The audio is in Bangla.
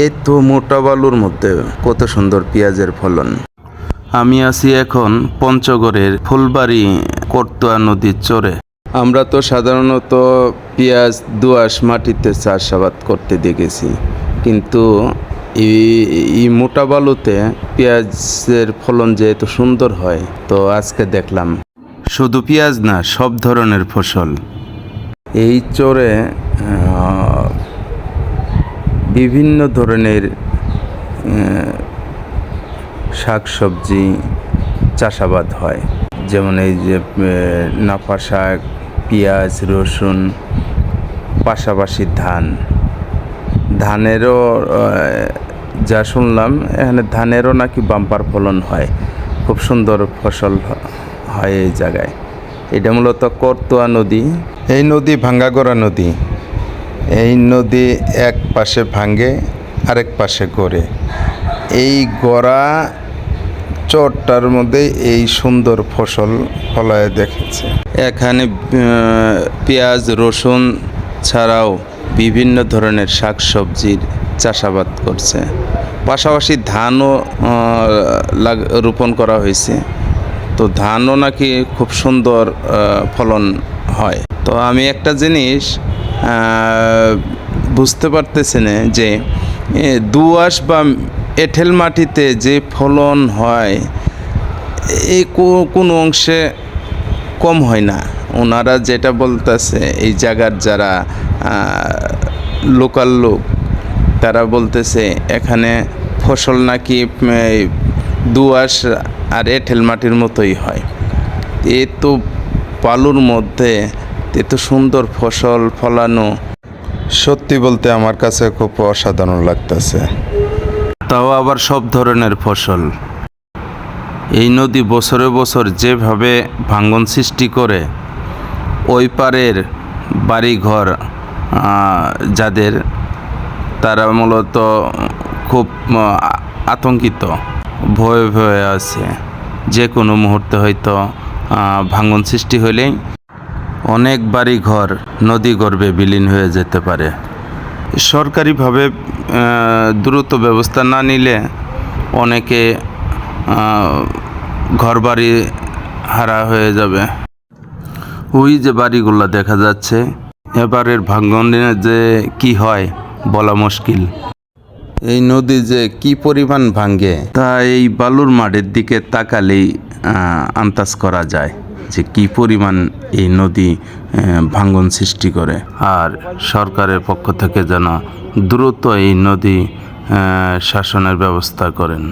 এই তো মোটা বালুর মধ্যে কত সুন্দর পেঁয়াজের ফলন। আমি আছি এখন পঞ্চগড়ের ফুলবাড়ি করতোয়া নদীর চরে। আমরা তো সাধারণত পেঁয়াজ দোআঁশ মাটিতে চাষাবাদ করতে দেখেছি, কিন্তু এই মোটা বালুতে পেঁয়াজের ফলন যে এত সুন্দর হয়, তো আজকে দেখলাম। শুধু পেঁয়াজ না, সব ধরনের ফসল এই চরে বিভিন্ন ধরনের শাকসবজি চাষাবাদ হয়। যেমন এই যে নাফা শাক, পেঁয়াজ, রসুন, পাশাপাশি ধানেরও যা শুনলাম এখানে ধানেরও নাকি বাম্পার ফলন হয়, খুব সুন্দর ফসল হয় এই জায়গায়। এটা মূলত করতোয়া নদী। এই নদী ভাঙ্গাগড়া নদী। এই নদী এক পাশে ভাঙ্গে, আরেক পাশে গড়ে। এই গড়া চরটার মধ্যে এই সুন্দর ফসল ফলায় দেখেছে। এখানে পেঁয়াজ, রসুন ছাড়াও বিভিন্ন ধরনের শাকসবজির চাষাবাদ করছে। পাশাপাশি ধানও রোপণ করা হয়েছে। তো ধানও নাকি খুব সুন্দর ফলন হয়। তো আমি একটা জিনিস বুঝতে পারতেছি না যে দোআঁশ বা এঁটেল মাটিতে যে ফলন হয় এই কোনো অংশে কম হয় না। ওনারা যেটা বলতেছে, এই জায়গার যারা লোকাল লোক, তারা বলতেছে এখানে ফসল নাকি দোআঁশ আর এঁটেল মাটির মতোই হয়। এ তো বালুর মধ্যে এত সুন্দর ফসল ফলানো, সত্যি বলতে আমার কাছে খুব অসাধারণ লাগতেছে। তাও আবার সব ধরনের ফসল। এই নদী বছরে বছর যেভাবে ভাঙ্গন সৃষ্টি করে, ওই পারের বাড়িঘর যাদের, তারা মূলত খুব আতঙ্কিত, ভয়ে ভয়ে আছে। যে কোনো মুহূর্তে হয়তো ভাঙ্গন সৃষ্টি হলেই অনেক বাড়িঘর নদী গর্ভে বিলীন হয়ে যেতে পারে। সরকারিভাবে দ্রুত ব্যবস্থা না নিলে অনেকে ঘরবাড়ি হারা হয়ে যাবে। ওই যে বাড়িগুলো দেখা যাচ্ছে, এবারের ভাঙ্গনে যে কি হয় বলা মুশকিল। এই নদী যে কি পরিমাণ ভাঙ্গে তা এই বালুর মাঠের দিকে তাকালেই আন্দাজ করা যায় যে কি পরিমাণ এই নদী ভাঙ্গন সৃষ্টি করে। আর সরকারের পক্ষ থেকে যেন দ্রুত এই নদী শাসনের ব্যবস্থা করেন।